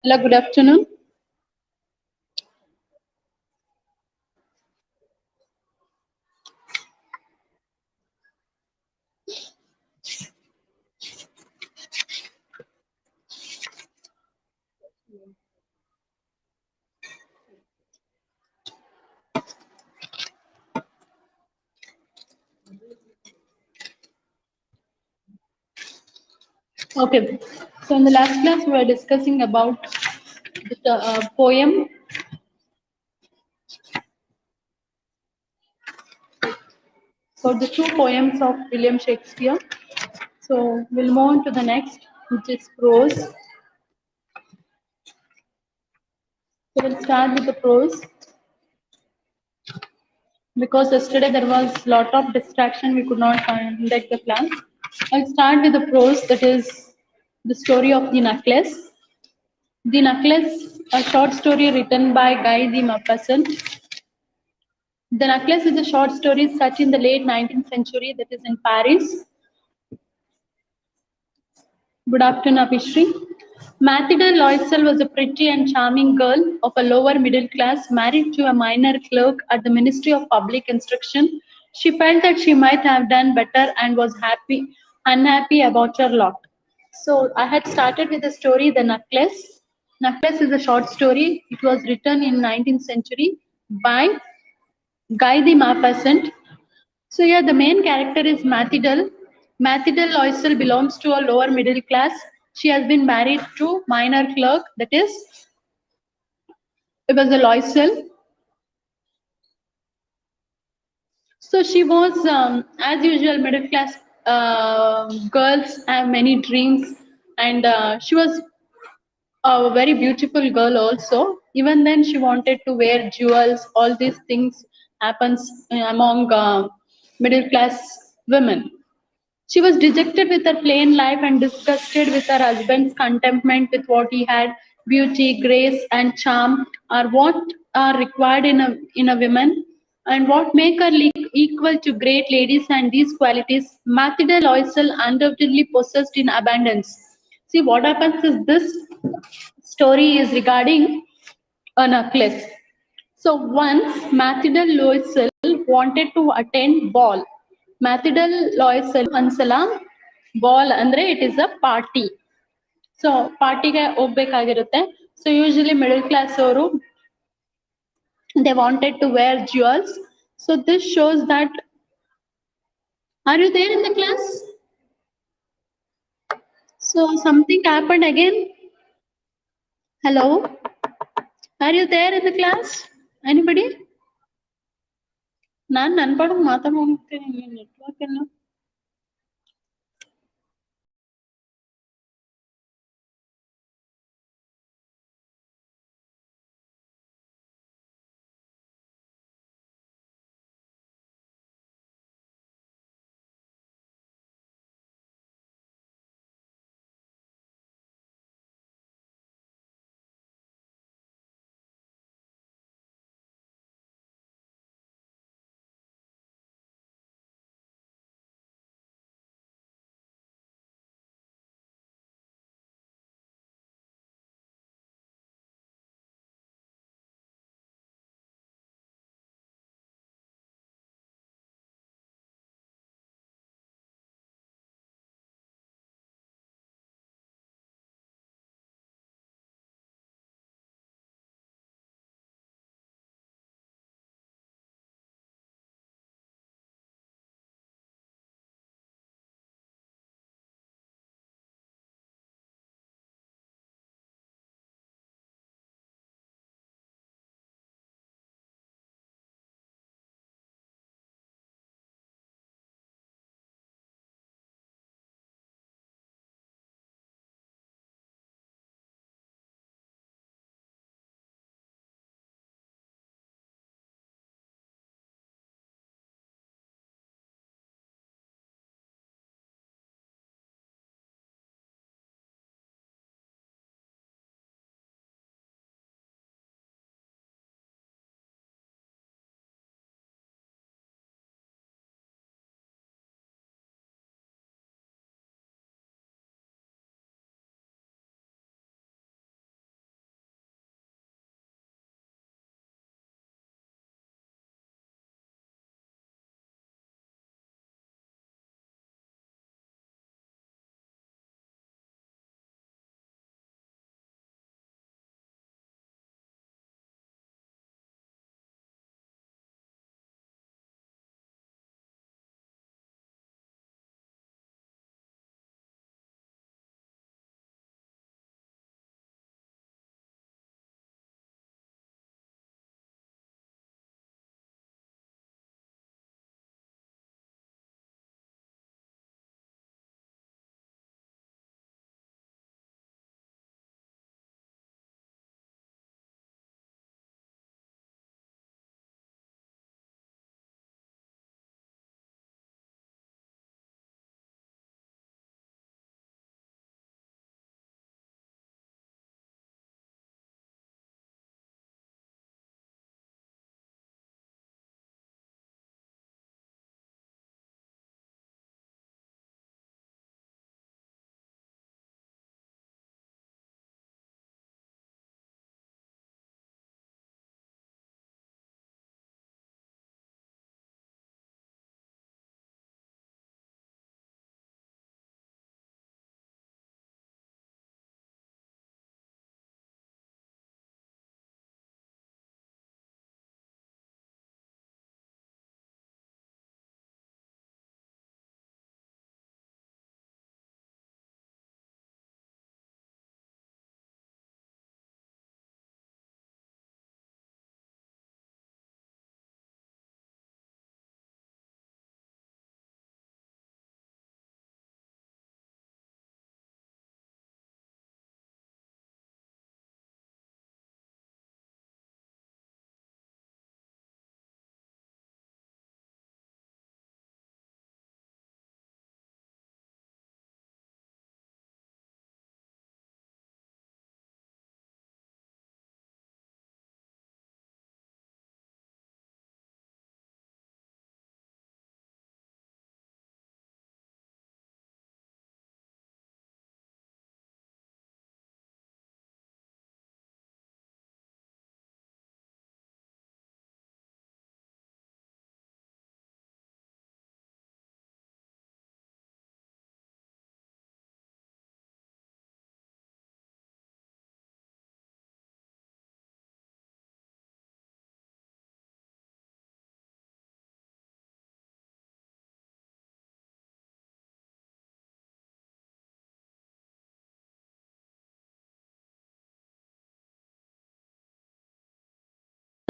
Hello, good afternoon. Okay, so in the last class we were discussing about the poem for the two poems of William Shakespeare. So we'll move on to the next, which is prose. So we'll start with the prose because yesterday there was lot of distraction. We could not conduct the class. I'll start with the prose, that is the story of the necklace. The Necklace, a short story written by Guy de Maupassant. The Necklace is a short story set in the late 19th century, that is in Paris. Good afternoon, Abhishri. Mathilde Loisel was a pretty and charming girl of a lower middle class, married to a minor clerk at the Ministry of Public Instruction. She felt that she might have done better and was unhappy about her lot. So I had started with the story The Necklace. Necklace is a short story. It was written in 19th century by Guy de Maupassant. So yeah, the main character is Mathilde. Mathilde Loisel belongs to a lower middle class. She has been married to minor clerk. That is, it was a Loisel. So she was, as usual, middle class girls have many dreams, and she was a very beautiful girl also. Even then, she wanted to wear jewels. All these things happens among middle class women. She was dejected with her plain life and disgusted with her husband's contentment with what he had. Beauty, grace, and charm are what are required in a woman, and what make her equal to great ladies. And these qualities, Mathilde Loisel undoubtedly possessed in abundance. See, what happens is this story is regarding a necklace. So once Mathilde Loisel wanted to attend ball. Mathilde Loisel ಒಂದ್ಸಲ ball ಅಂದ್ರೆ it is a party. So ಪಾರ್ಟಿಗೆ ಹೋಗ್ಬೇಕಾಗಿರುತ್ತೆ. So usually middle class ಅವರು they wanted to wear jewels. So this shows that, are you there in the class? So something happened again. Hello, are you there in the class? Anybody? ನಾನು ನನ್ನ ಪಾಡಿಗೆ ಮಾತಾಡ್ಕೊಂಡು ಹೋಗ್ತೀನಿ, network ಎಲ್ಲ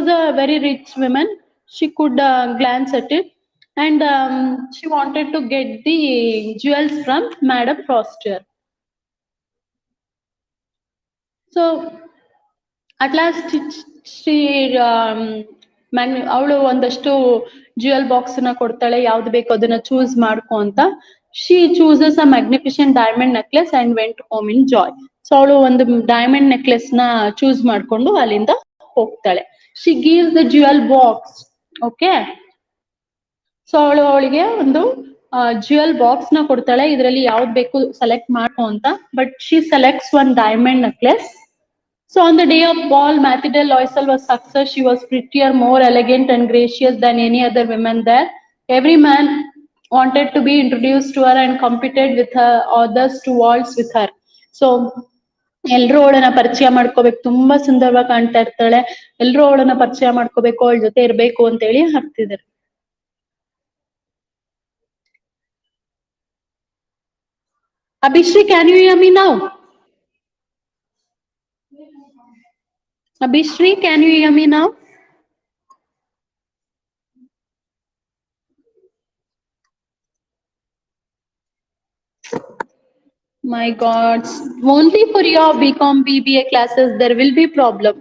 a very rich woman. She could glance at it, and she wanted to get the jewels from Madame Foster. So at last she ಅವಳು ಒಂದಷ್ಟು jewel box ನ ಕೊಡ್ತಾಳೆ, ಯಾವ್ದು ಬೇಕು ಅದನ್ನ ಚೂಸ್ ಮಾಡ್ಕೊ ಅಂತ. She chooses a magnificent diamond necklace and went home in Joy. So ಅವಳು ಒಂದು ಡೈಮಂಡ್ ನೆಕ್ಲೆಸ್ ನ ಚೂಸ್ ಮಾಡ್ಕೊಂಡು ಅಲ್ಲಿಂದ ಹೋಗ್ತಾಳೆ. She gives the jewel box. Okay, so ಅವಳಿಗೆ ಒಂದು ಜ್ಯುವೆಲ್ ಬಾಕ್ಸ್ ನ ಕೊಡ್ತಾಳೆ, ಇದರಲ್ಲಿ ಯಾವ್ದು ಬೇಕು ಸೆಲೆಕ್ಟ್ ಮಾಡ್ಕೊ ಅಂತ. But she selects one diamond necklace. So on the day of ball, Mathilde Loisel was success. She was prettier, more elegant and gracious than any other woman there. Every man wanted to be introduced to her and competed with her others to waltz with her. So ಎಲ್ರೂ ಅವಳನ್ನ ಪರಿಚಯ ಮಾಡ್ಕೋಬೇಕು, ತುಂಬಾ ಸುಂದರವಾಗಿ ಕಾಣ್ತಾ ಇರ್ತಾಳೆ, ಎಲ್ರೂ ಅವಳನ್ನ ಪರಿಚಯ ಮಾಡ್ಕೋಬೇಕು, ಅವಳ ಜೊತೆ ಇರ್ಬೇಕು ಅಂತ ಹೇಳಿ ಹಾಕ್ತಿದ್ದಾರೆ. Abhishri, can you hear me now? Abhishri, can you hear me now? My God, only for your BCom BBA classes there will be problem.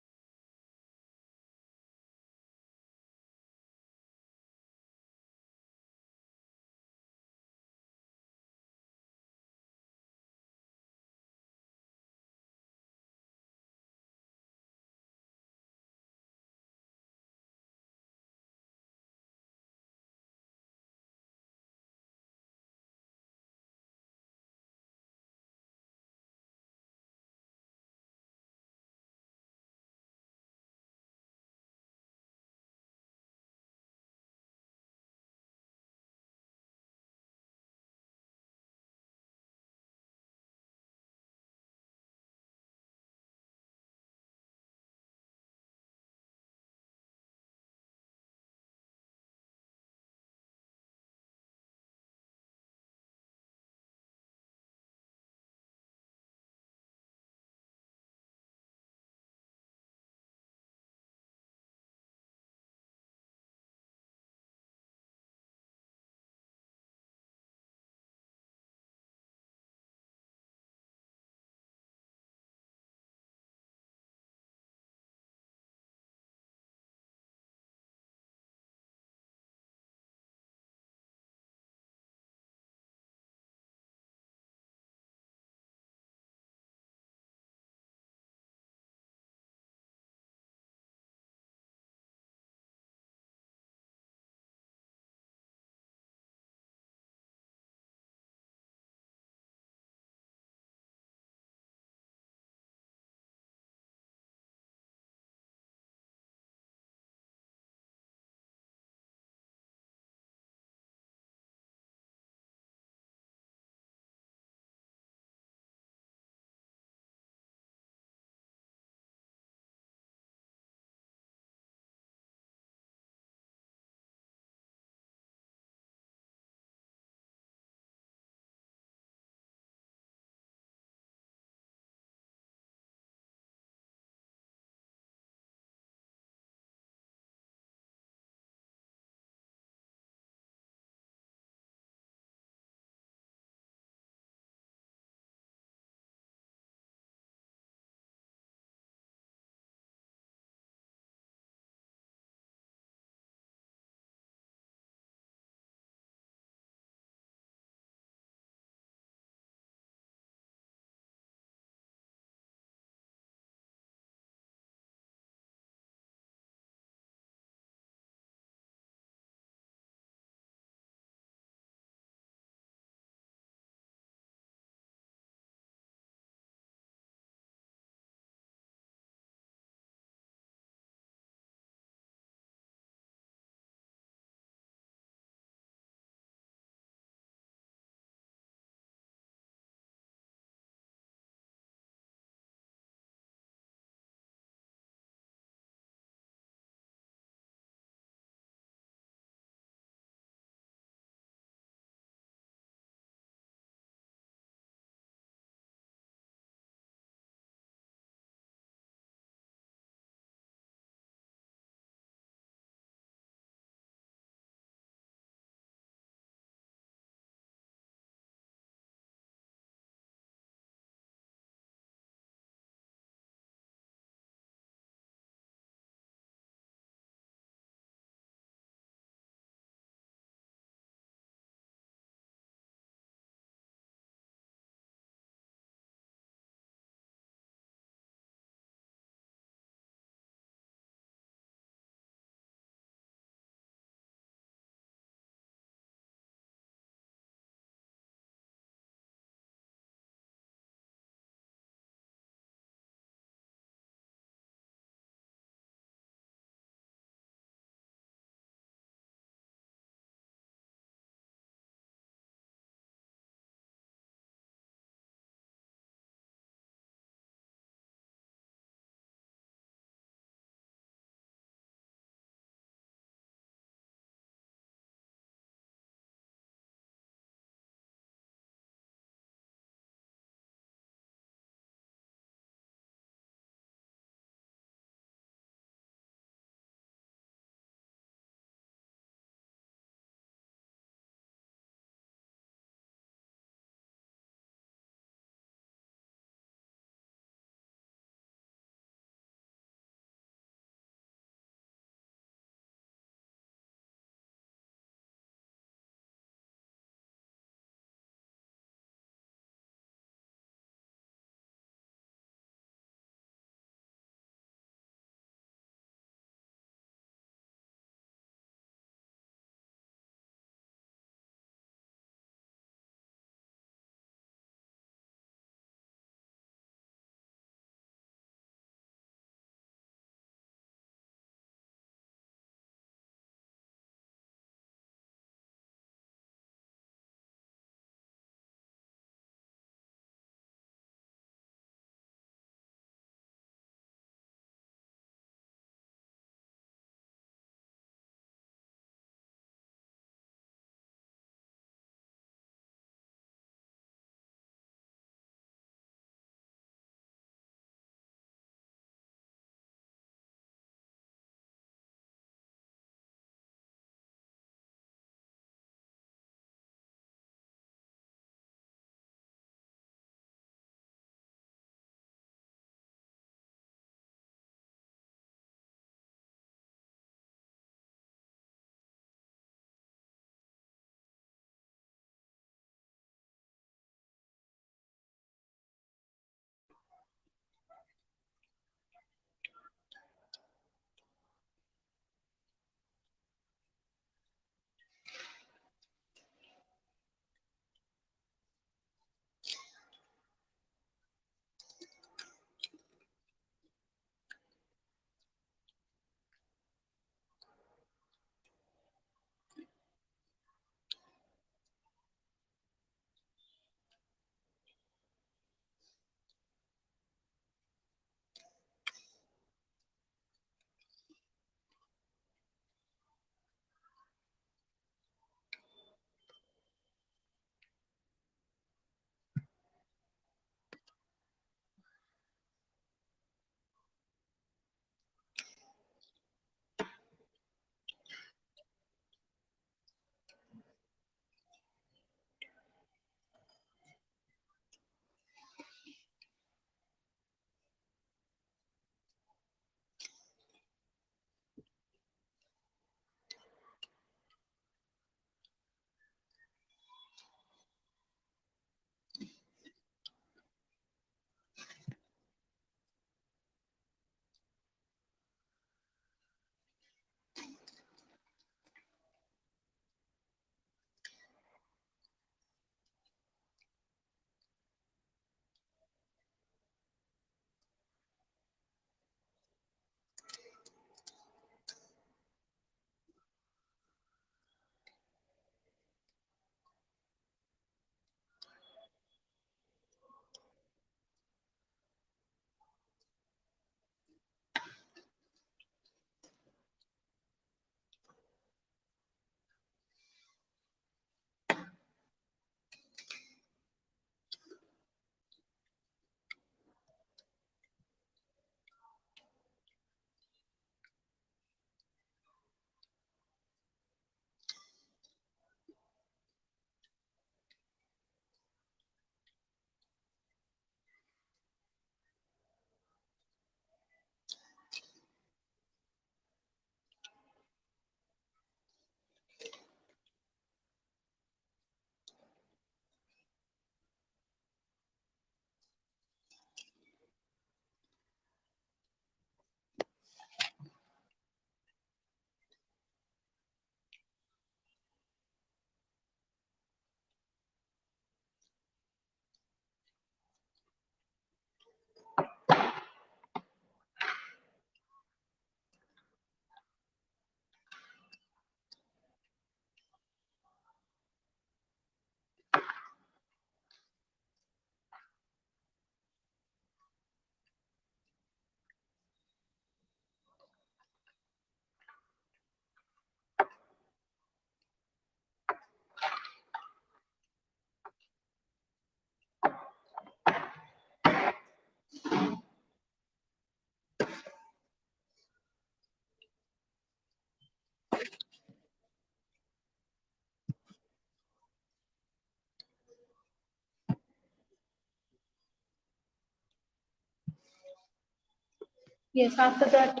Yes, after that,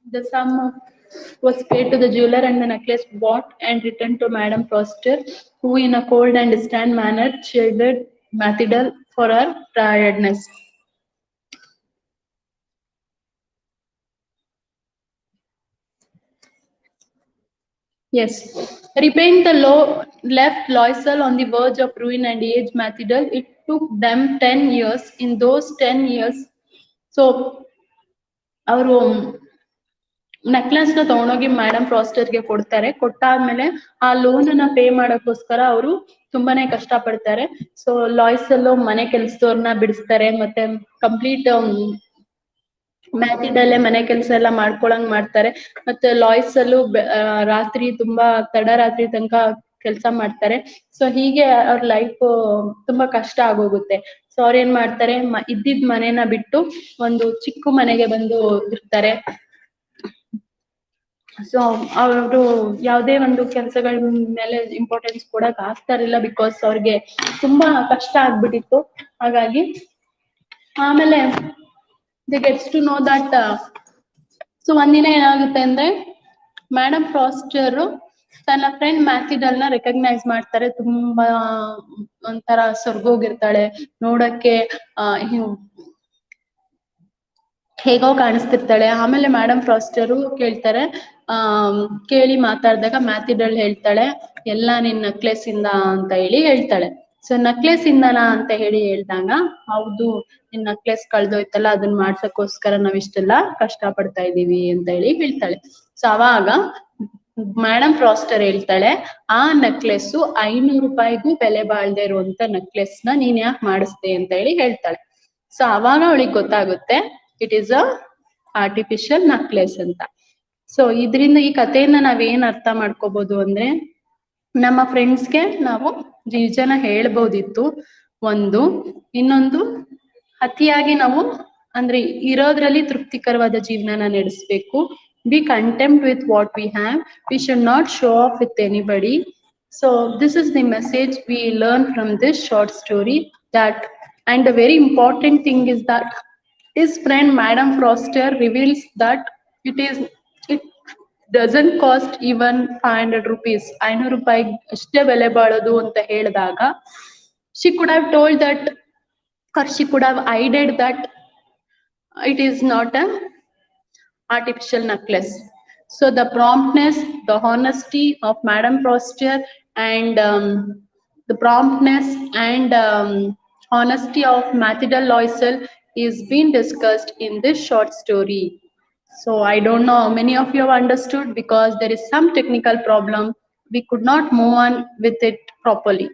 the sum was paid to the jeweler and the necklace bought and returned to Madame Foster, who in a cold and distant manner chided Mathilde for her tiredness. Yes. Repaying the law left Loisel on the verge of ruin and aged Mathilde. It took them 10 years. In those 10 years, so ಅವರು necklace ನ ತಗೊಂಡೋಗಿ madam ಫ್ರಾಸ್ಟರ್ಗೆ ಕೊಡ್ತಾರೆ. ಕೊಟ್ಟಾದ್ಮೇಲೆ ಆ loan ನ pay ಮಾಡಕ್ಕೋಸ್ಕರ ಅವರು ತುಂಬಾನೇ ಕಷ್ಟ ಪಡ್ತಾರೆ. ಸೊ ಲಾಯ್ಸ್ ಅಲ್ಲೂ ಮನೆ ಕೆಲ್ಸದವ್ರನ್ನ ಬಿಡಿಸ್ತಾರೆ, ಮತ್ತೆ ಕಂಪ್ಲೀಟ್ ಮ್ಯಾಥಿಡಲ್ಲೇ ಮನೆ ಕೆಲಸ ಎಲ್ಲ ಮಾಡ್ಕೊಳಂಗ್ ಮಾಡ್ತಾರೆ. ಮತ್ತೆ ಲಾಯ್ಸ್ ಅಲ್ಲೂ ರಾತ್ರಿ ತುಂಬಾ ತಡರಾತ್ರಿ ತನಕ ಕೆಲಸ ಮಾಡ್ತಾರೆ. ಸೊ ಹೀಗೆ ಅವ್ರ ಲೈಫ್ ತುಂಬಾ ಕಷ್ಟ ಆಗೋಗುತ್ತೆ. ಸೊ ಅವ್ರ ಏನ್ ಮಾಡ್ತಾರೆ, ಇದ್ದಿದ್ ಮನೇನ ಬಿಟ್ಟು ಒಂದು ಚಿಕ್ಕ ಮನೆಗೆ ಬಂದು ಇರ್ತಾರೆ. ಸೊ ಅವರು ಯಾವುದೇ ಒಂದು ಕೆಲಸಗಳ ಮೇಲೆ ಇಂಪಾರ್ಟೆನ್ಸ್ ಕೊಡಕ್ ಆಗ್ತಾ ಇರಲಿಲ್ಲ, ಬಿಕಾಸ್ ಅವ್ರಿಗೆ ತುಂಬಾ ಕಷ್ಟ ಆಗ್ಬಿಟ್ಟಿತ್ತು. ಹಾಗಾಗಿ ಆಮೇಲೆ they gets to know that, so ಒಂದಿನ ಏನಾಗುತ್ತೆ ಅಂದ್ರೆ ಮೇಡಮ್ ಫ್ರಾಸ್ಟರ್ ತನ್ನ ಫ್ರೆಂಡ್ ಮ್ಯಾಥಿಡಲ್ನ ರೆಕಗ್ನೈಸ್ ಮಾಡ್ತಾರೆ. ತುಂಬಾ ಒಂಥರ ಸ್ವರ್ಗೋಗಿರ್ತಾಳೆ ನೋಡಕ್ಕೆ, ಹೇಗೋ ಕಾಣಿಸ್ತಿರ್ತಾಳೆ. ಆಮೇಲೆ ಮೇಡಮ್ ಫ್ರಾಸ್ಟರು ಕೇಳ್ತಾರೆ, ಕೇಳಿ ಮಾತಾಡಿದಾಗ ಮ್ಯಾಥಿಡಲ್ ಹೇಳ್ತಾಳೆ, ಎಲ್ಲ ನಿನ್ ನೆಕ್ಲೆಸ್ ಇಂದ ಅಂತ ಹೇಳಿ ಹೇಳ್ತಾಳೆ. ಸೊ ನೆಕ್ಲೆಸ್ ಇಂದನಾ ಅಂತ ಹೇಳಿ ಹೇಳ್ದಾಗ, ಹೌದು ನಿನ್ ನೆಕ್ಲೆಸ್ ಕಳ್ದೋಯ್ತಲ್ಲ, ಅದನ್ನ ಮಾಡ್ಸಕ್ಕೋಸ್ಕರ ನಾವ್ ಇಷ್ಟೆಲ್ಲ ಕಷ್ಟ ಪಡ್ತಾ ಇದೀವಿ ಅಂತ ಹೇಳಿ ಹೇಳ್ತಾಳೆ. ಸೊ ಅವಾಗ ಮೇಡಮ್ ಫ್ರಾಸ್ಟರ್ ಹೇಳ್ತಾಳೆ, ಆ ನೆಕ್ಲೆಸ್ಸು 500 ರೂಪಾಯಿಗೂ ಬೆಲೆ ಬಾಳ್ದೆ ಇರುವಂತ ನೆಕ್ಲೆಸ್ ನ ನೀನ್ ಯಾಕೆ ಮಾಡಿಸ್ದೆ ಅಂತ ಹೇಳಿ ಹೇಳ್ತಾಳೆ. ಸೊ ಅವಾಗ ಅವಳಿಗೆ ಗೊತ್ತಾಗುತ್ತೆ, it is a artificial necklace ಅಂತ. ಸೊ ಇದರಿಂದ ಈ ಕಥೆಯನ್ನ ನಾವೇನ್ ಅರ್ಥ ಮಾಡ್ಕೋಬಹುದು ಅಂದ್ರೆ, ನಮ್ಮ ಫ್ರೆಂಡ್ಸ್ಗೆ ನಾವು ನಿಜನ ಹೇಳ್ಬೋದಿತ್ತು ಒಂದು. ಇನ್ನೊಂದು, ಅತಿಯಾಗಿ ನಾವು ಅಂದ್ರೆ ಇರೋದ್ರಲ್ಲಿ ತೃಪ್ತಿಕರವಾದ ಜೀವನನ ನಡೆಸಬೇಕು. B content with what we have. We should not show of with anybody. So this is the message we learn from this short story. That, and the very important thing is that his friend Madame Foster reveals that it doesn't cost even 500 rupees. 500 ರೂಪಾಯಿ ಅಷ್ಟೇ ಬೆಲೆ ಬಾಳೋದು ಅಂತ ಹೇಳಿದಾಗ, she could have told that, or she could have hided that it is not a artificial necklace. So the promptness, the honesty of Madame Foster, and the promptness and honesty of Mathilde Loisel is being discussed in this short story. So I don't know how many of you have understood, because there is some technical problem. We could not move on with it properly.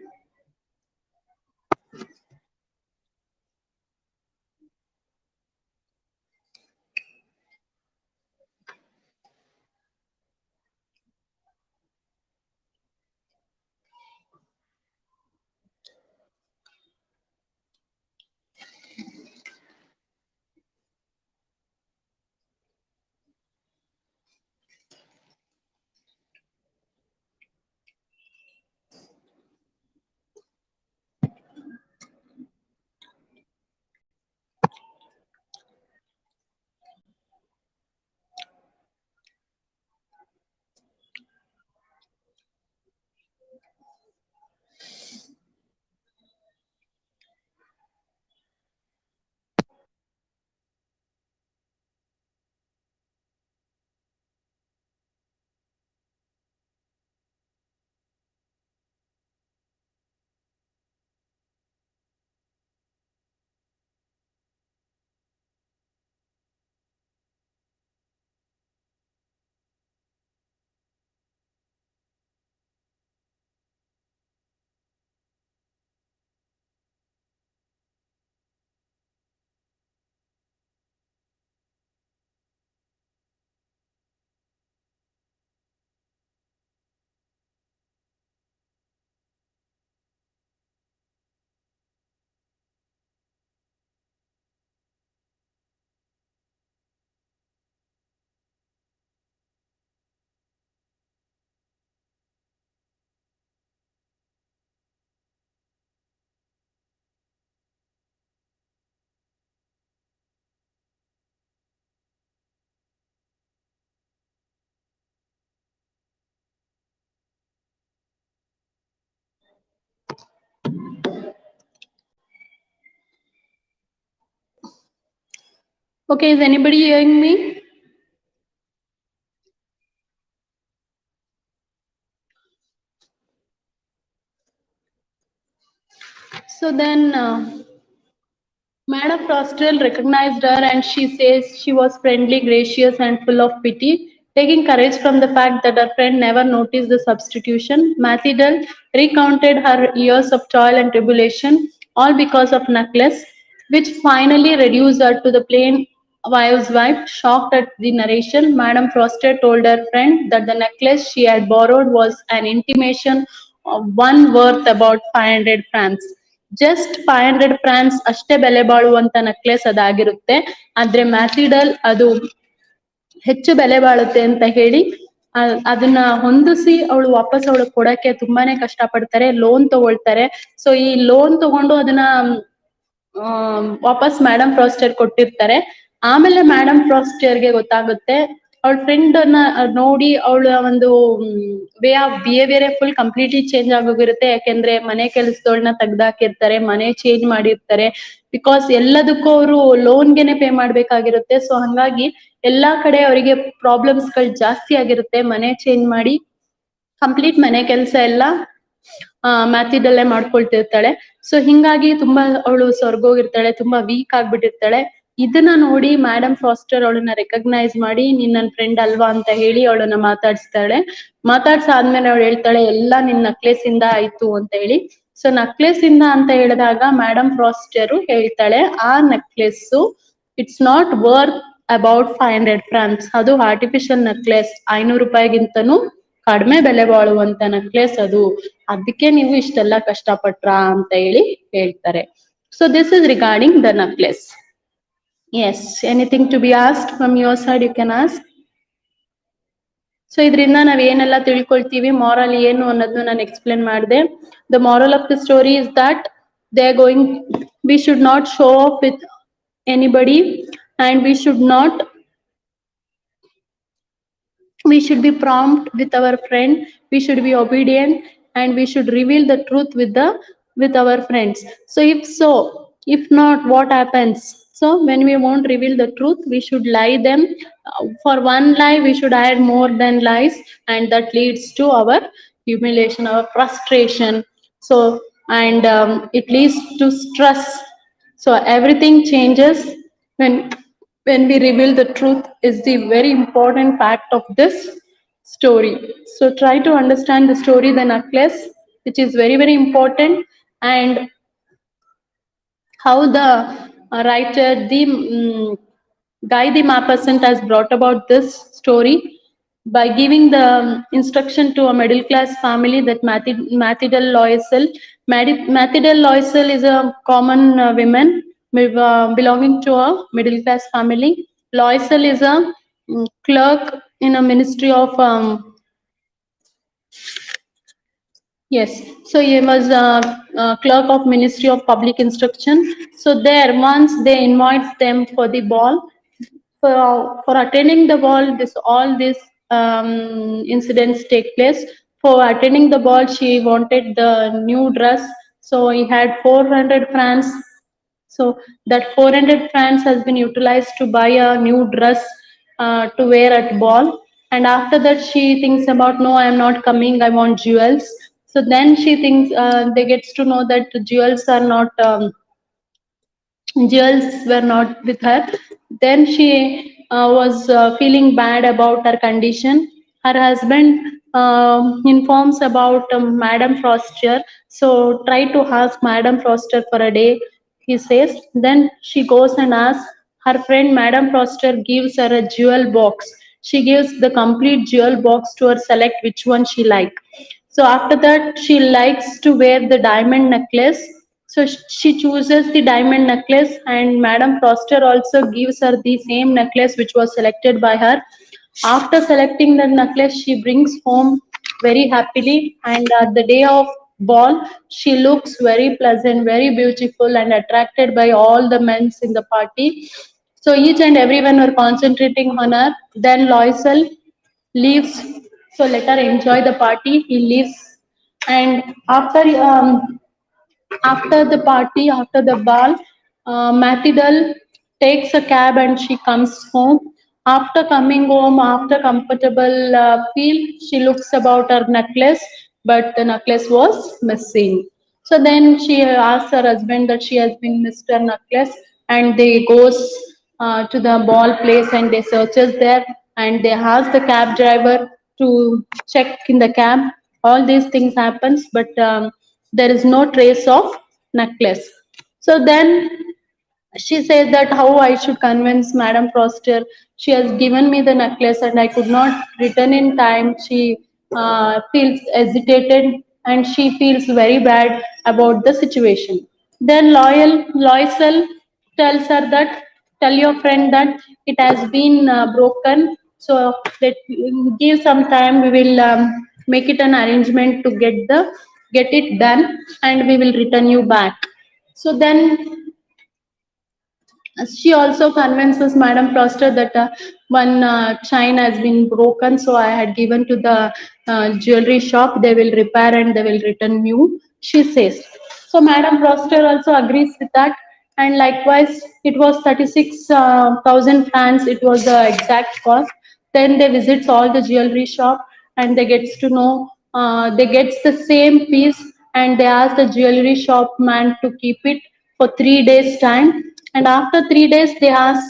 Okay, is anybody hearing me? So then Madame Frostel recognized her and she says she was friendly, gracious, and full of pity. Taking courage from the fact that her friend never noticed the substitution, Mathilde recounted her years of toil and tribulation, all because of necklace, which finally reduced her to the plain wife's wife. Shocked at the narration, Madame Frosted told her friend that the necklace she had borrowed was an intimation of one worth about 500 francs. Just 500 France ಅಷ್ಟೇ ಬೆಲೆ ಬಾಳುವಂತ necklace ಅದಾಗಿರುತ್ತೆ. ಆದ್ರೆ ಮ್ಯಾಥಿಡಲ್ ಅದು ಹೆಚ್ಚು ಬೆಲೆ ಬಾಳುತ್ತೆ ಅಂತ ಹೇಳಿ ಅದನ್ನ ಹೊಂದಿಸಿ ಅವಳು ವಾಪಸ್ ಅವಳು ಕೊಡಕ್ಕೆ ತುಂಬಾನೇ ಕಷ್ಟ ಪಡ್ತಾರೆ, ಲೋನ್ ತಗೊಳ್ತಾರೆ. ಸೊ ಈ ಲೋನ್ ತಗೊಂಡು ಅದನ್ನ ವಾಪಸ್ ಮೇಡಮ್ ಫ್ರಾಸ್ಟರ್ ಕೊಟ್ಟಿರ್ತಾರೆ. ಆಮೇಲೆ ಮೇಡಮ್ ಫ್ರಾಸ್ಟರ್ಗೆ ಗೊತ್ತಾಗುತ್ತೆ, ಅವಳ ಫ್ರೆಂಡ್ ನ ನೋಡಿ ಅವಳ ಒಂದು way of behaviour full completely change ಆಗೋಗಿರುತ್ತೆ. ಯಾಕೆಂದ್ರೆ ಮನೆ ಕೆಲಸದವಳನ್ನ ತೆಗ್ದಾಕಿರ್ತಾರೆ, ಮನೆ ಚೇಂಜ್ ಮಾಡಿರ್ತಾರೆ. ಬಿಕಾಸ್ ಎಲ್ಲದಕ್ಕೂ ಅವರು ಲೋನ್ಗೆನೆ ಪೇ ಮಾಡ್ಬೇಕಾಗಿರುತ್ತೆ. ಸೊ ಹಂಗಾಗಿ ಎಲ್ಲಾ ಕಡೆ ಅವರಿಗೆ ಪ್ರಾಬ್ಲಮ್ಸ್ ಗಳು ಜಾಸ್ತಿ ಆಗಿರುತ್ತೆ. ಮನೆ ಚೇಂಜ್ ಮಾಡಿ ಕಂಪ್ಲೀಟ್ ಮನೆ ಕೆಲಸ ಎಲ್ಲ ಮ್ಯಾಥಿಡಲ್ಲೇ ಮಾಡ್ಕೊಳ್ತಿರ್ತಾಳೆ. ಸೊ ಹಿಂಗಾಗಿ ತುಂಬಾ ಅವಳು ಸ್ವರ್ಗೋಗಿರ್ತಾಳೆ, ತುಂಬಾ ವೀಕ್ ಆಗ್ಬಿಟ್ಟಿರ್ತಾಳೆ. ಇದನ್ನ ನೋಡಿ ಮೇಡಮ್ ಫಾಸ್ಟರ್ ಅವಳನ್ನ ರೆಕಗ್ನೈಸ್ ಮಾಡಿ ನೀನ್ ನನ್ನ ಫ್ರೆಂಡ್ ಅಲ್ವಾ ಅಂತ ಹೇಳಿ ಅವಳನ್ನ ಮಾತಾಡ್ಸ್ತಾಳೆ. ಮಾತಾಡ್ಸಾದ್ಮೇಲೆ ಅವಳು ಹೇಳ್ತಾಳೆ ಎಲ್ಲ ನಿನ್ ನಕ್ಲೆಸ್ ಇಂದ ಆಯ್ತು ಅಂತ ಹೇಳಿ. ಸೊ ನಕ್ಲೆಸ್ ಇಂದ ಅಂತ ಹೇಳಿದಾಗ ಮೇಡಮ್ ಫ್ರಾಸ್ಟರ್ ಹೇಳ್ತಾಳೆ ಆ necklace it's not worth about 500 France. ಅದು ಆರ್ಟಿಫಿಷಿಯಲ್ ನೆಕ್ಲೆಸ್, 500 ರೂಪಾಯಿಗಿಂತನೂ ಕಡಿಮೆ ಬೆಲೆ ಬಾಳುವಂತ ನೆಕ್ಲೆಸ್ ಅದು. ಅದಕ್ಕೆ ನೀವು ಇಷ್ಟೆಲ್ಲ ಕಷ್ಟಪಟ್ರಾ ಅಂತ ಹೇಳಿ ಹೇಳ್ತಾರೆ. So this is regarding the necklace. Yes, anything to be asked from your side you can ask. So ಇದರಿಂದ ನಾವ್ ಏನೆಲ್ಲ ತಿಳ್ಕೊಳ್ತೀವಿ, ಮಾರಲ್ ಏನು ಅನ್ನೋದನ್ನ ನಾನು ಎಕ್ಸ್ಪ್ಲೇನ್ ಮಾಡಿದೆ. The moral of the story is that they are going, we should not show of with anybody and we should be prompt with our friend, we should be obedient, and we should reveal the truth with our friends. So if not, what happens? So when we won't reveal the truth, we should lie them. For one lie we should add more than lies, and that leads to our humiliation, our frustration. So and it leads to stress. So everything changes when we reveal the truth is the very important fact of this story. So try to understand the story, the necklace, which is very, very important, and how the writer, the Guy de Maupassant has brought about this story by giving the instruction to a middle class family that Mathilde Loisel. Mathilde Loisel is a common woman belonging to a middle class family. Loisel is a clerk in a ministry of yes, so he was a clerk of Ministry of Public Instruction. So there, once they invite them for the ball, for attending the ball, all these incidents take place. For attending the ball, she wanted the new dress, so he had 400 francs. So that 400 francs has been utilized to buy a new dress to wear at ball. And after that, she thinks about, no, I am not coming, I want jewels. So then she thinks, they gets to know that jewels are not jewels were not with her. Then she was feeling bad about her condition. Her husband informs about Madame Foster. So try to ask Madame Foster for a day, he says. Then she goes and asks her friend. Madame Foster gives her a jewel box. She gives the complete jewel box to her, select which one she like. So after that, she likes to wear the diamond necklace. So she chooses the diamond necklace, and Madame Foster also gives her the same necklace which was selected by her. After selecting the necklace, she brings home very happily, and at the day of ball, she looks very pleasant, very beautiful, and attracted by all the men in the party. So each and everyone were concentrating on her. Then Loisel leaves. So let her enjoy the party. He leaves, and after the party, after the ball, Mathilde takes a cab and she comes home. After coming home, after comfortable feel, she looks about her necklace, but the necklace was missing. So then she asks her husband that she has been missed her necklace, and they goes to the mall place and they searches there, and they ask the cab driver to check in the cab. All these things happens, but there is no trace of necklace. So then she says that how I should convince Madam Foster. She has given me the necklace and I could not return in time. She feels hesitated and she feels very bad about the situation. Then Loisel tells her that tell your friend that it has been broken. So let give some time. We will make it an arrangement to get it done, and we will return you back. So then she also convinces Madam Foster that one chain has been broken, so I had given to the jewelry shop. They will repair and they will return new. She says. So Madam Foster also agrees with that, and likewise, it was 36,000 francs. It was the exact cost. Then they visits all the jewelry shop and they gets to know they gets the same piece, and they ask the jewelry shop man to keep it for 3 days time, and after 3 days they ask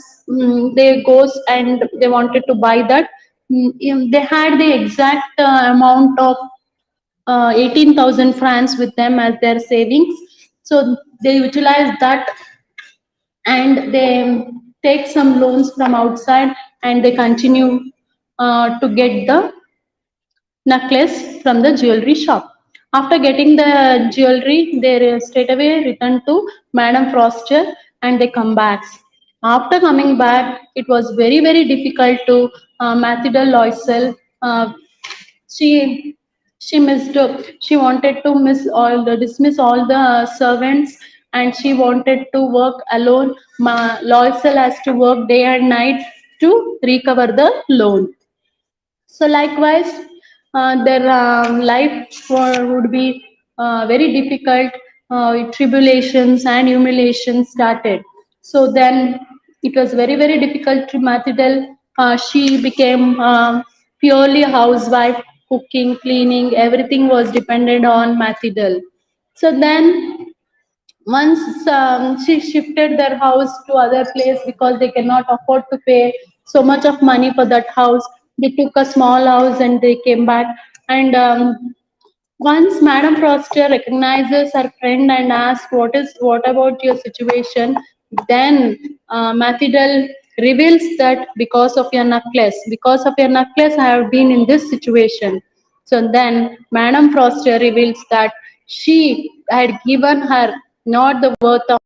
they goes and they wanted to buy that. They had the exact amount of 18,000 francs with them as their savings, so they utilize that and they take some loans from outside and they continue to get the necklace from the jewelry shop. After getting the jewelry, they straight away return to Madame Foster and they come back. After coming back, it was very very difficult to Mathilda Loisel. She missed. She wanted to miss all the dismiss all the servants, and she wanted to work alone. Loisel has to work day and night to recover the loan. So likewise, their life would be very difficult. With tribulations and humiliation started. So then it was very very difficult to Mathilde. She became purely a housewife, cooking, cleaning, everything was dependent on Mathilde. So then once she shifted their house to other place because they cannot afford to pay so much of money for that house, they took a small house and they came back. And once Madam Foster recognizes her friend and asks, what about your situation? Then Mathilde reveals that because of your necklace, I have been in this situation. So then Madam Foster reveals that she had given her not the worth of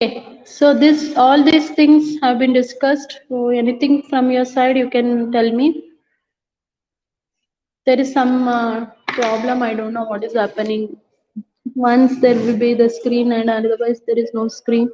Okay, so this all these things have been discussed. So anything from your side you can tell me. There is some problem. I don't know what is happening. Once there will be the screen and otherwise there is no screen.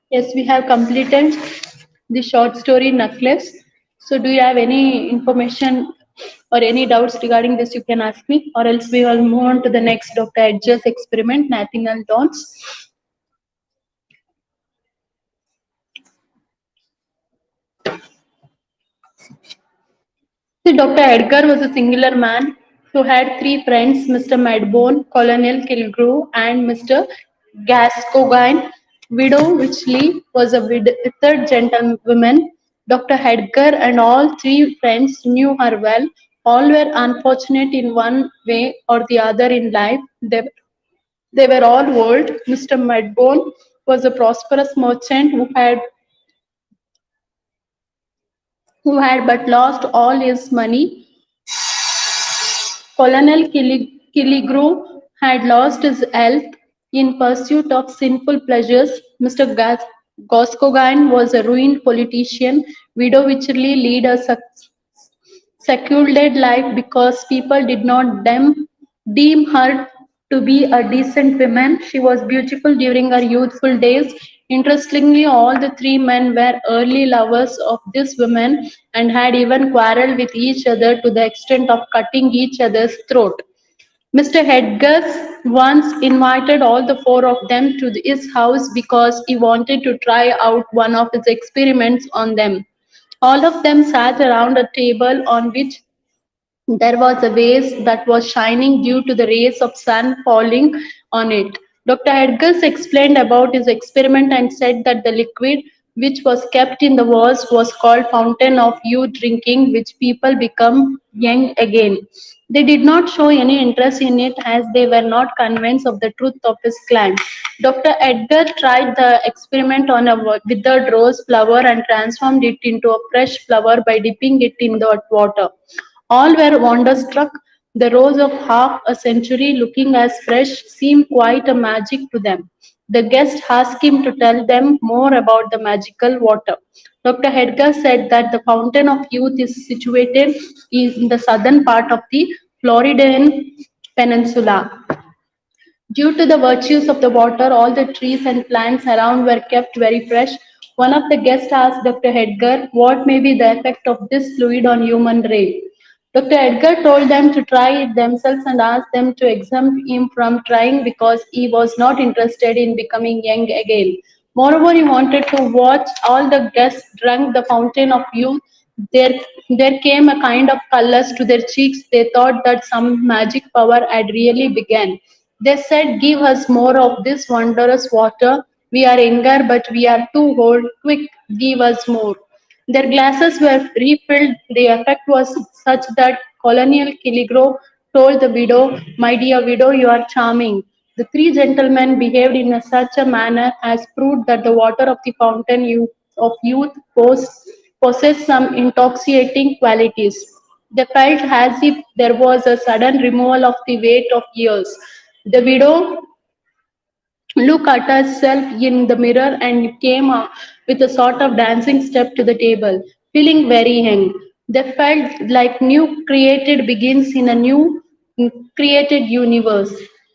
Yes, we have completed the short story necklace. So do you have any information or any doubts regarding this you can ask me, or else we will move on to the next Dr. Edger's experiment, Nathaniel Dons. See, Dr. Edgar was a singular man who had three friends, Mr. Medbourne, Colonel Killigrew, and Mr. Gascoigne. Widow Wycherley was a withered gentlewoman. Dr. Edgar and all three friends knew her well. All were unfortunate in one way or the other in life. They were all old. Mr. Medbourne was a prosperous merchant who had but lost all his money. Colonel Killigrew had lost his health. in pursuit of sinful pleasures. Mr. Goskogine was a ruined politician, widow Wycherley lead a secluded life because people did not deem her to be a decent woman. She was beautiful during her youthful days. Interestingly, all the three men were early lovers of this woman and had even quarreled with each other to the extent of cutting each other's throat. Mr. Hedges once invited all the four of them to his house because he wanted to try out one of his experiments on them. All of them sat around a table on which there was a vase that was shining due to the rays of sun falling on it. Dr. Edgars explained about his experiment and said that the liquid which was kept in the vase was called fountain of youth drinking, which people become young again. They did not show any interest in it as they were not convinced of the truth of his claim. Dr. Edgar tried the experiment on a withered rose flower and transformed it into a fresh flower by dipping it in the water. All were wonderstruck. The rose of half a century looking as fresh seemed quite a magic to them. The guest asked him to tell them more about the magical water. Dr. Hedger said that the Fountain of Youth is situated in the southern part of the Floridian Peninsula. Due to the virtues of the water, all the trees and plants around were kept very fresh. One of the guests asked Dr. Edgar what may be the effect of this fluid on human race. Dr. Edgar told them to try it themselves and asked them to exempt him from trying because he was not interested in becoming young again. Moreover, he wanted to watch all the guests drink the fountain of youth. There, there came a kind of colors to their cheeks. They thought that some magic power had really begun. They said, give us more of this wondrous water. We are younger, but we are too old. Quick, give us more. Their glasses were refilled. The effect was such that Colonel Killigrew told the widow, my dear widow, you are charming. The three gentlemen behaved in such a manner as proved that the water of the fountain of youth possessed some intoxicating qualities. They felt as if there was a sudden removal of the weight of years. The widow looked at herself in the mirror and came with a sort of dancing step to the table, feeling very young. They felt like new created begins in a new created universe.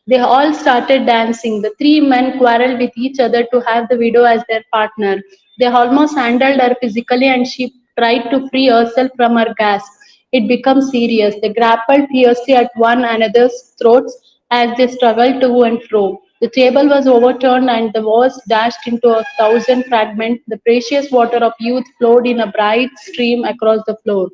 They all started dancing. The three men quarreled with each other to have the widow as their partner. They almost handled her physically and she tried to free herself from her grasp. It became serious. They grappled fiercely at one another's throats as they struggled to and fro. The table was overturned and the vase dashed into a thousand fragments. The precious water of youth flowed in a bright stream across the floor.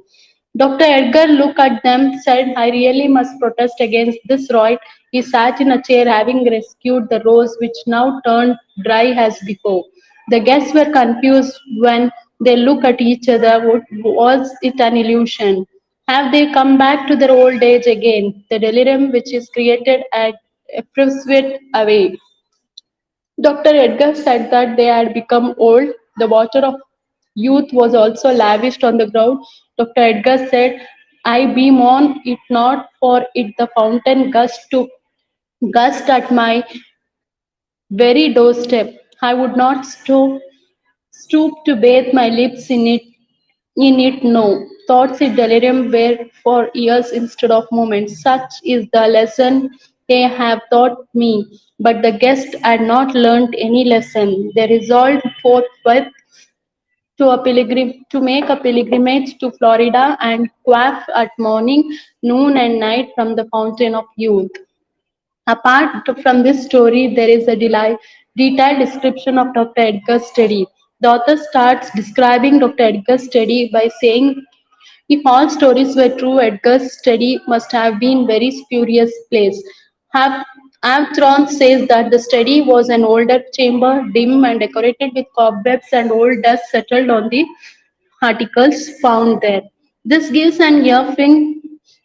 Dr. Edgar looked at them, said, I really must protest against this, Roy. He sat in a chair, having rescued the rose, which now turned dry as before. The guests were confused when they looked at each other. Was it an illusion? Have they come back to their old age again? The delirium which is created at Ipswich away. Dr. Edgar said that they had become old. The water of youth was also lavished on the ground. Dr. Edgar said, I beam on it not for it the fountain gust at my very doorstep. I would not stoop to bathe my lips in it, no. Thoughts in delirium were for years instead of moments. Such is the lesson they have taught me. But the guests had not learnt any lesson. They resolved forthwith to make a pilgrimage to Florida and quaff at morning, noon, and night from the fountain of youth. Apart from this story, there is a detailed description of Dr. Edgar's study. The author starts describing Dr. Edgar's study by saying, if all stories were true, Edgar's study must have been very spurious place. Have Avtron says that the study was an older chamber, dim and decorated with cobwebs and old dust settled on the articles found there. This gives an earfing.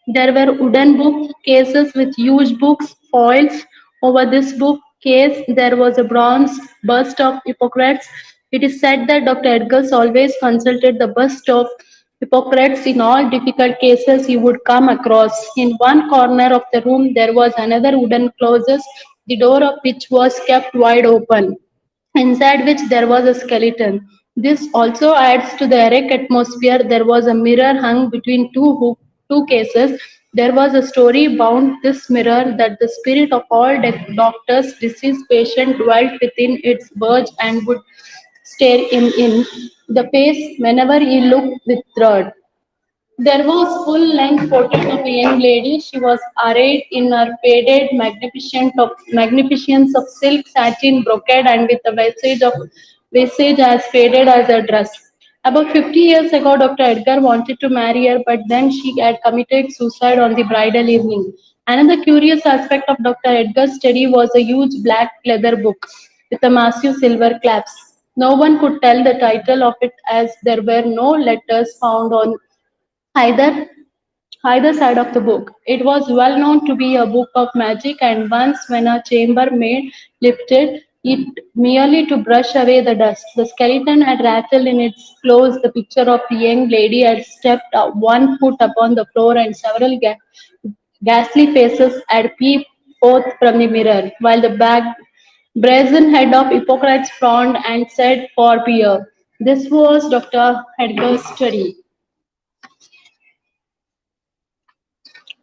There were wooden book cases with huge books, foils. Over this book case, there was a bronze bust of Hippocrates. It is said that Dr. Edgars always consulted the bust of Hippocrates in all difficult cases he would come across. In one corner of the room, there was another wooden closet the door of which was kept wide open, inside which there was a skeleton. This also adds to the eric atmosphere. There was a mirror hung between two cases. There was a story bound this mirror that the spirit of all doctors' deceased patient dwelt within its verge and would stare him in the face whenever he looked with dread. There was full-length portrait of a young lady. She was arrayed in her faded magnificence of silk, satin, brocade, and with a visage as faded as her dress. About 50 years ago, Dr. Edgar wanted to marry her, but then she had committed suicide on the bridal evening. Another curious aspect of Dr. Edgar's study was a huge black leather book with a massive silver clasp. No one could tell the title of it as there were no letters found on either either side of the book. It was well known to be a book of magic, and once, when a chambermaid lifted it merely to brush away the dust, the skeleton had rattled in its clothes. The picture of the young lady had stepped one foot upon the floor, and several ghastly faces had peeped forth from the mirror, while the brazen head of Hippocrates frowned and said, "For fear." This was Dr. Edgar's study.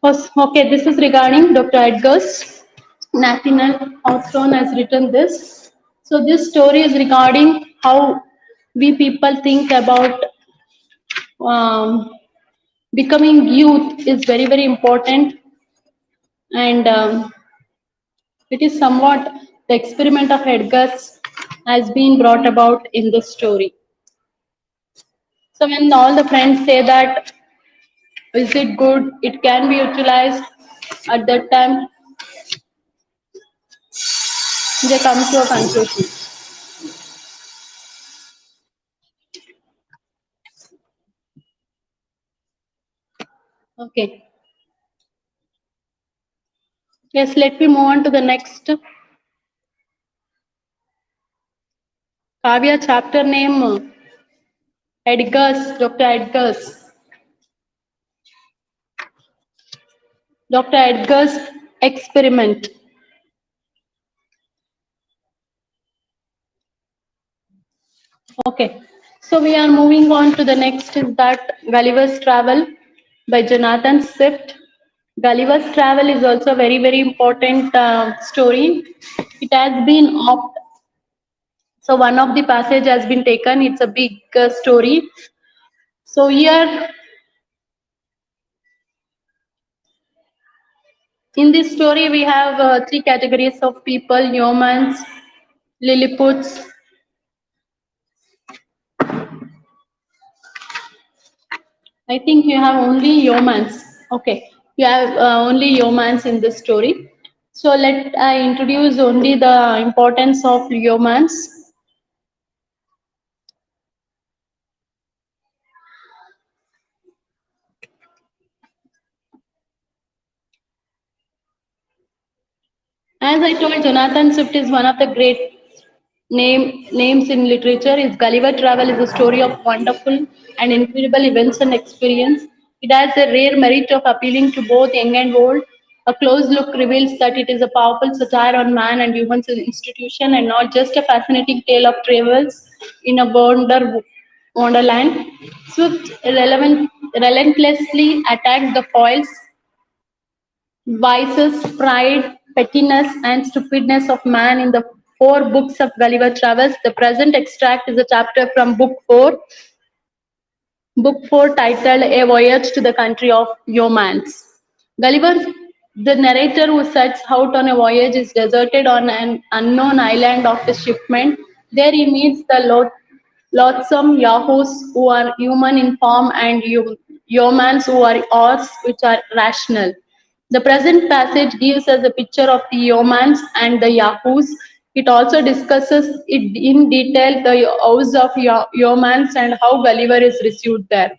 Okay, this is regarding Dr. Edgar's. Nathaniel Hawthorne has written this. So this story is regarding how we people think about um, becoming youth is very very important, and it is somewhat the experiment of Edgar's has been brought about in this story. So when all the friends say that is it good, it can be utilized at that time, they come to a conclusion. Okay. Yes, let me move on to the next. Kavya chapter name Edgar's, Dr. Edgar's. Dr. Edgar's experiment. Okay. So we are moving on to the next is that Gulliver's Travel by Jonathan Swift. Gulliver's Travel is also a very, very important story. It has been so one of the passage has been taken. It's a big story. So here in this story we have three categories of people: humans, Lilliputians. I think you have only humans. Okay, you have only humans in this story. So let I introduce only the importance of humans. As I told, Jonathan Swift is one of the great names in literature. His Gulliver Travel is a story of wonderful and incredible events and experience. It has the rare merit of appealing to both young and old. A close look reveals that it is a powerful satire on man and human institution, and not just a fascinating tale of travels in a wonderland. Swift relentlessly attacks the foils, vices, pride, pettiness, and stupidness of man in the four books of Gulliver Travels. The present extract is a chapter from Book 4 titled A Voyage to the Country of Yeomans. Gulliver, the narrator who sets out on a voyage, is deserted on an unknown island of his shipment. There he meets the loathsome Yahoos who are human in form and Yeomans who are horse which are rational. The present passage gives us a picture of the Yeomans and the Yahoos. It also discusses it in detail the house of Yeomans and how Gulliver is received there.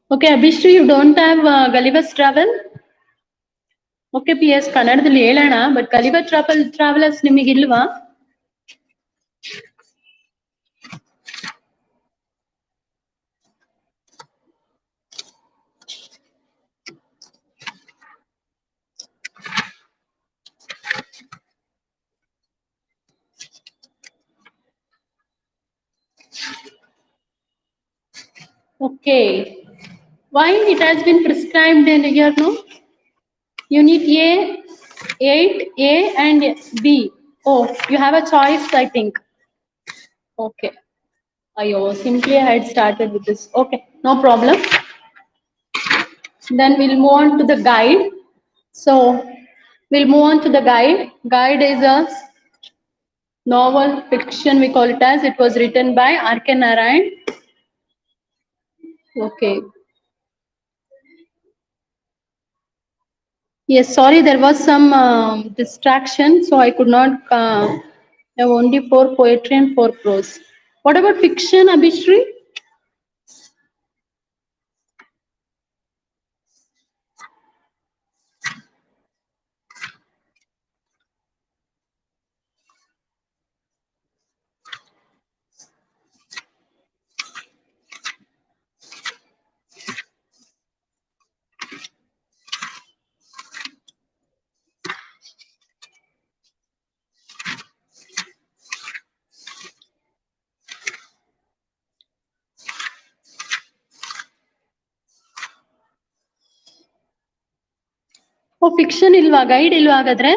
Okay, Abhishri, you don't have Gulliver's Travel? Okay, PS ಕನ್ನಡದಲ್ಲಿ ಹೇಳೋಣ but Gulliver travellers ನಿಮಗೆ ಇಲ್ವಾ? Okay. Why it has been prescribed in here, no? Unit A, 8A and B. Oh, you have a choice, I think. Okay. Ayo, simply I had started with this. Okay, no problem. Then we'll move on to the guide. So we'll move on to the guide. Guide is a novel fiction, we call it as. It was written by R.K. Narayan. Okay. Yes, sorry, there was some distraction, so I could not have only 4 poetry and 4 prose. What about fiction, Abhishri? Oh, fiction ilva, guide ilva hagadre?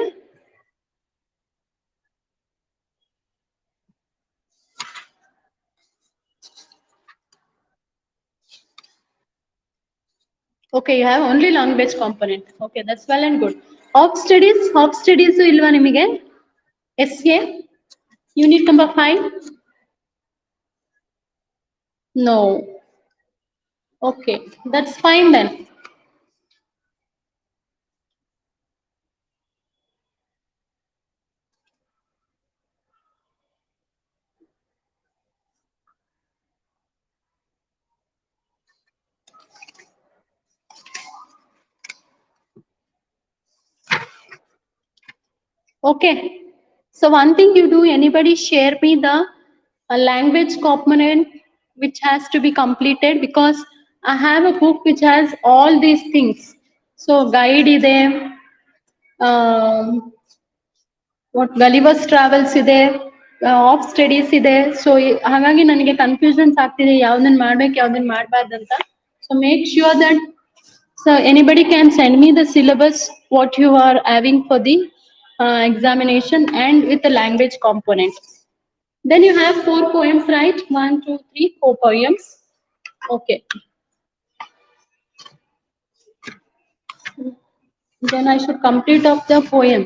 Okay, you have only language component. Okay, that's well and good. Hop studies ilva nimige? SA, unit number 5? No. Okay, that's fine then. Okay. So one thing you do, anybody share me the language component which has to be completed, because I have a book which has all these things. So guide ide, what Gulliver's Travels ಇದೆ, of studies ಇದೆ. So ಹಾಗಾಗಿ ನನಗೆ confusions ಆಗ್ತಿದೆ ಯಾವ್ದನ್ನ ಮಾಡ್ಬೇಕು ಯಾವ್ದನ್ನ ಮಾಡಬಾರ್ದು ಅಂತ. So make sure that so anybody can send me the syllabus what you are having for the examination and with the language component. Then you have 4 poems, right? 1, 2, 3, 4 poems. Okay. Then I should complete of the poem.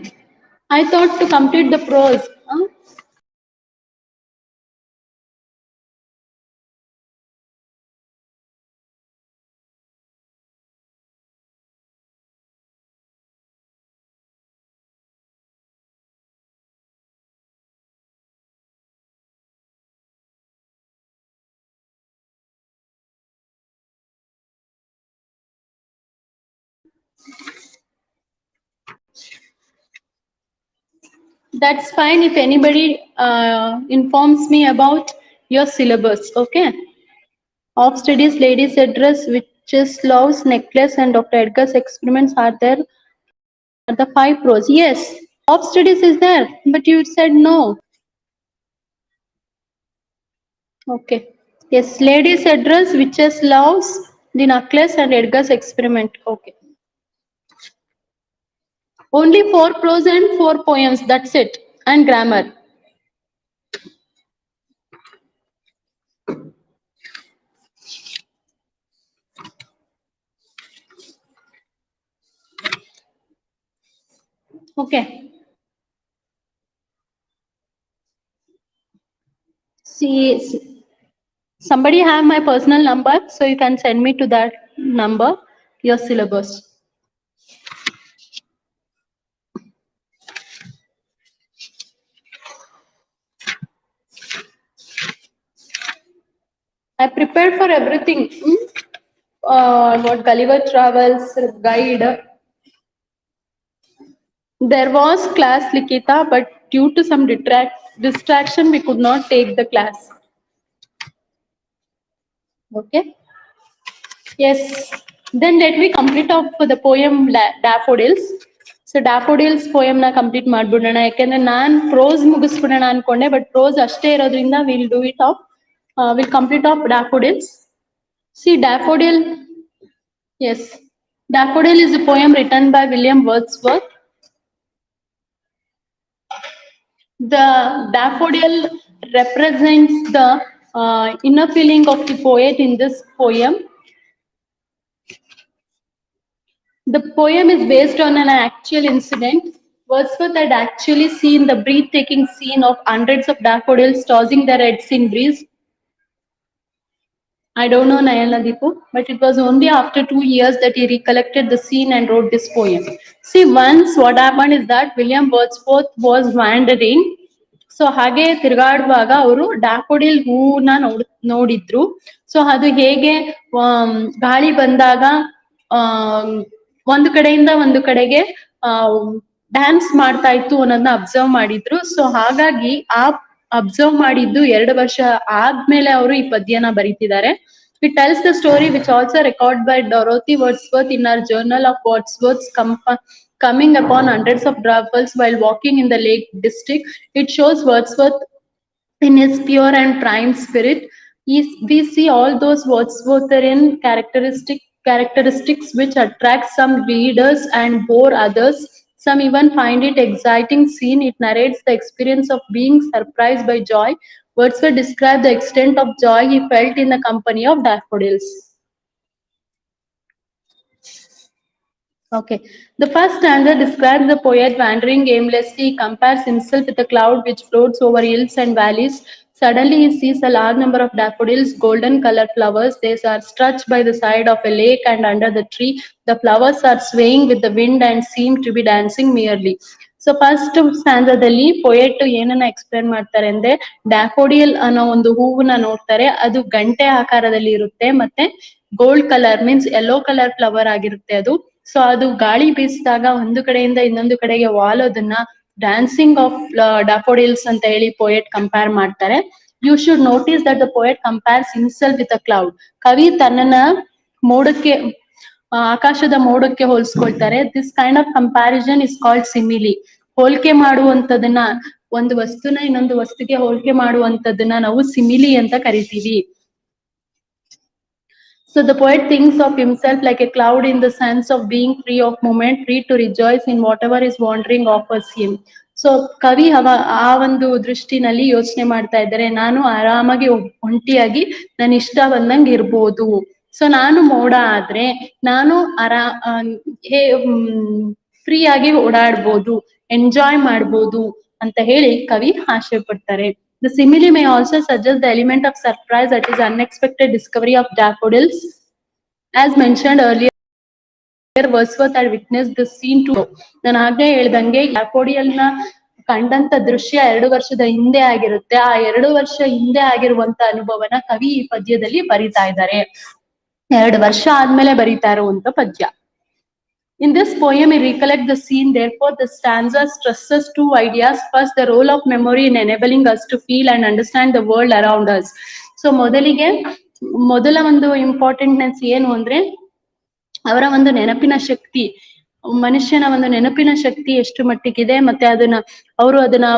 I thought to complete the prose. Huh? That's fine if anybody informs me about your syllabus. Okay. Of studies, ladies' address, witches' loves, necklace, and Dr. Edgar's experiments are there. Are the 5 pros? Yes. Of studies is there, but you said no. Okay. Yes, ladies' address, witches' loves, the necklace, and Edgar's experiment. Okay. Only 4 prose and 4 poems. That's it. And grammar. Okay. See, somebody have my personal number, so you can send me to that number your syllabus. I prepared for everything. What Gulliver Travels, guide. There was class Likita, but due to some distraction, we could not take the class. Okay. Yes. Then let me complete off the poem Daffodils. So Daffodils poem na complete ಮಾಡ್ಬಿಡೋಣ ಯಾಕೆಂದ್ರೆ ನಾನು pros ಮುಗಿಸ್ಬಿಡೋಣ ಅನ್ಕೊಂಡೆ but pros ಅಷ್ಟೇ ಇರೋದ್ರಿಂದ will do it off will complete of Daffodils. See Daffodil. Yes. Daffodil is a poem written by William Wordsworth. The daffodil represents the inner feeling of the poet in this poem. The poem is based on an actual incident. Wordsworth had actually seen the breathtaking scene of hundreds of daffodils tossing their heads in breeze. I don't know Nayana Deepu, but it was only after 2 years that he recollected the scene and wrote this poem. See, once what happened is that William Wordsworth was wandering. So ಹಾಗೆ ತಿರುಗಾಡುವಾಗ ಅವರು ಡ್ಯಾಫೋಡಿಲ್ ಹೂವನ್ನ ನೋಡಿದ್ರು. So ಅದು ಹೇಗೆ ಗಾಳಿ ಬಂದಾಗ ಒಂದು ಕಡೆಯಿಂದ ಒಂದು ಕಡೆಗೆ ಡ್ಯಾನ್ಸ್ ಮಾಡ್ತಾ ಇತ್ತು ಅನ್ನೋದನ್ನ ಅಬ್ಸರ್ವ್ ಮಾಡಿದ್ರು. ಸೊ ಹಾಗಾಗಿ ಆ ಅಬ್ಸರ್ವ್ ಮಾಡಿದ್ದು 2 ವರ್ಷ ಆದ್ಮೇಲೆ ಅವರು ಈ ಪದ್ಯನ ಬರೀತಿದ್ದಾರೆ. It tells the story which also recorded by Dorothy Wordsworth in her journal of Wordsworth's coming upon hundreds of daffodils while walking in the Lake District. It shows Wordsworth in his pure and prime spirit. We see all those Wordsworthian characteristics which attract some readers and bore others. Some even find it exciting scene. It narrates the experience of being surprised by joy. Wordsworth described the extent of joy he felt in the company of daffodils. Okay. The first stanza describes the poet wandering aimlessly. He compares himself with a cloud which floats over hills and valleys. Suddenly he sees a large number of daffodils, golden colored flowers. They are stretched by the side of a lake and under the tree. The flowers are swaying with the wind and seem to be dancing merely. So first ಸ್ಟ್ಯಾನ್ಸಾದಲ್ಲಿ poet ಏನನ್ನ explain ಮಾಡ್ತಾರೆ ಅಂದ್ರೆ ಡ್ಯಾಫೋಡಿಯಲ್ ಅನ್ನೋ ಒಂದು ಹೂವನ್ನ ನೋಡ್ತಾರೆ. ಅದು ಗಂಟೆ ಆಕಾರದಲ್ಲಿ ಇರುತ್ತೆ ಮತ್ತೆ gold colour means yellow colour flower ಆಗಿರುತ್ತೆ ಅದು. ಸೊ ಅದು ಗಾಳಿ ಬೀಸಿದಾಗ ಒಂದು ಕಡೆಯಿಂದ ಇನ್ನೊಂದು ಕಡೆಗೆ ವಾಲೋದನ್ನ ಡ್ಯಾನ್ಸಿಂಗ್ ಆಫ್ ಡಾಫೋಡಿಲ್ಸ್ ಅಂತ ಹೇಳಿ ಪೊಯೆಟ್ ಕಂಪೇರ್ ಮಾಡ್ತಾರೆ. You should notice that the poet compares himself with a cloud. ಕವಿ ತನ್ನನ್ನ ಮೋಡಕ್ಕೆ ಆಕಾಶದ ಮೋಡಕ್ಕೆ ಹೋಲಿಸ್ಕೊಳ್ತಾರೆ. This kind of comparison is called simile. ಹೋಲಿಕೆ ಮಾಡುವಂತದನ್ನ ಒಂದು ವಸ್ತುನ ಇನ್ನೊಂದು ವಸ್ತುಗೆ ಹೋಲಿಕೆ ಮಾಡುವಂತದನ್ನ ನಾವು ಸಿಮಿಲಿ ಅಂತ ಕರಿತೀವಿ. So the poet thinks of himself like a cloud in the sense of being free of movement, free to rejoice in whatever is wandering offers him. So ಕವಿ ಆ ಒಂದು ದೃಷ್ಟಿನಲ್ಲಿ ಯೋಚನೆ ಮಾಡ್ತಾ ಇದ್ದಾರೆ, ನಾನು ಆರಾಮಾಗಿ ಒಂಟಿಯಾಗಿ ನನ್ನ ಇಷ್ಟ ಬಂದಂಗೆ ಇರ್ಬೋದು. ಸೊ ನಾನು ಮೋಡ ಆದ್ರೆ ನಾನು ಫ್ರೀ ಆಗಿ ಓಡಾಡ್ಬೋದು, ಎಂಜಾಯ್ ಮಾಡ್ಬೋದು ಅಂತ ಹೇಳಿ ಕವಿ ಆಶೆ ಪಡ್ತಾರೆ. The simile may also suggest the element of surprise, that is unexpected discovery of daffodils. As mentioned earlier, Wordsworth had witnessed the scene too. ನಾನು ಆಗ್ಲೇ ಹೇಳ್ದಂಗೆ ಡ್ಯಾಫೋಡಿಯಲ್ನ ಕಂಡಂತ ದೃಶ್ಯ 2 ವರ್ಷದ ಹಿಂದೆ ಆಗಿರುತ್ತೆ. ಆ 2 ವರ್ಷ ಹಿಂದೆ ಆಗಿರುವಂತ ಅನುಭವನ ಕವಿ ಈ ಪದ್ಯದಲ್ಲಿ ಬರಿತಾ ಇದ್ದಾರೆ. 2 ವರ್ಷ ಆದ್ಮೇಲೆ ಬರಿತಾ ಇರುವಂತ ಪದ್ಯ. In this poem, we recollect the scene. Therefore, the stanza stresses 2 ideas. First, the role of memory in enabling us to feel and understand the world around us. So, ಮೊದಲ ಒಂದು ಇಂಪಾರ್ಟೆಂಟ್ನೆಸ್ ಏನು ಅಂದ್ರೆ ಅವರ ಒಂದು ನೆನಪಿನ ಶಕ್ತಿ, ಮನುಷ್ಯನ ಒಂದು ನೆನಪಿನ ಶಕ್ತಿ ಎಷ್ಟು ಮಟ್ಟಿಗಿದೆ ಮತ್ತೆ ಅವರು ಅದನ್ನ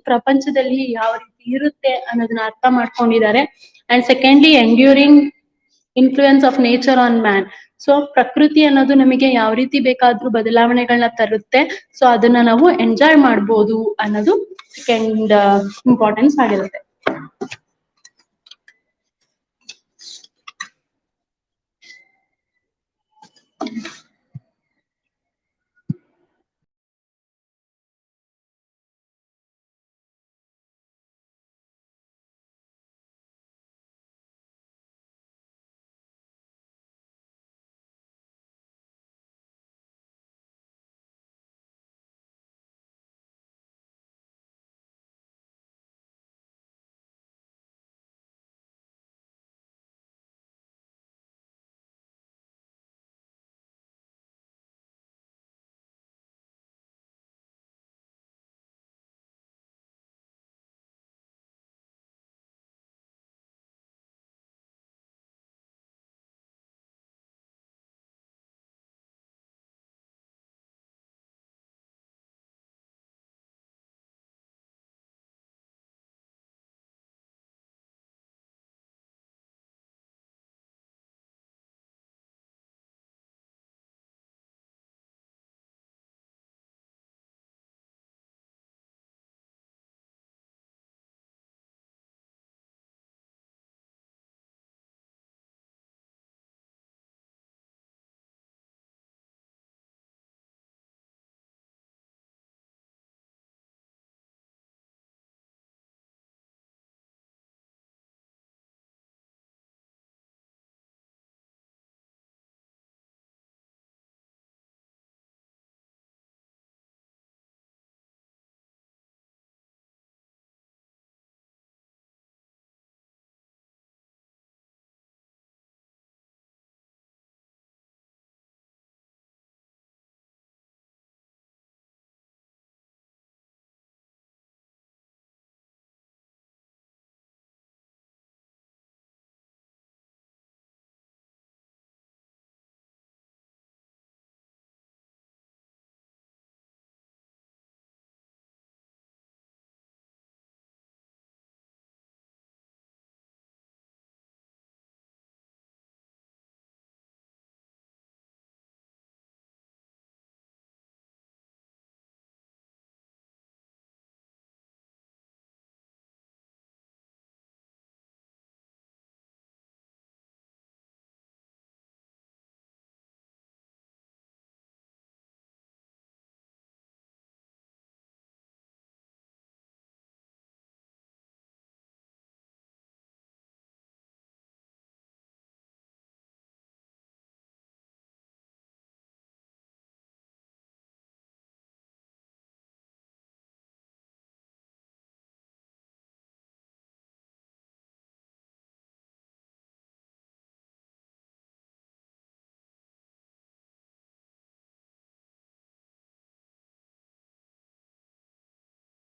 ಪ್ರಪಂಚದಲ್ಲಿ ಯಾವ ರೀತಿ ಇರುತ್ತೆ ಅನ್ನೋದನ್ನ ಅರ್ಥ ಮಾಡ್ಕೊಂಡಿದ್ದಾರೆ. And secondly, enduring influence of nature on man. So ಪ್ರಕೃತಿ ಅನ್ನೋದು ನಮಗೆ ಯಾವ ರೀತಿ ಬೇಕಾದ್ರೂ ಬದಲಾವಣೆಗಳನ್ನ ತರುತ್ತೆ. ಸೊ ಅದನ್ನ ನಾವು ಎಂಜಾಯ್ ಮಾಡ್ಬೋದು ಅನ್ನೋದು ಸೆಕೆಂಡ್ ಇಂಪಾರ್ಟೆನ್ಸ್ ಆಗಿರುತ್ತೆ.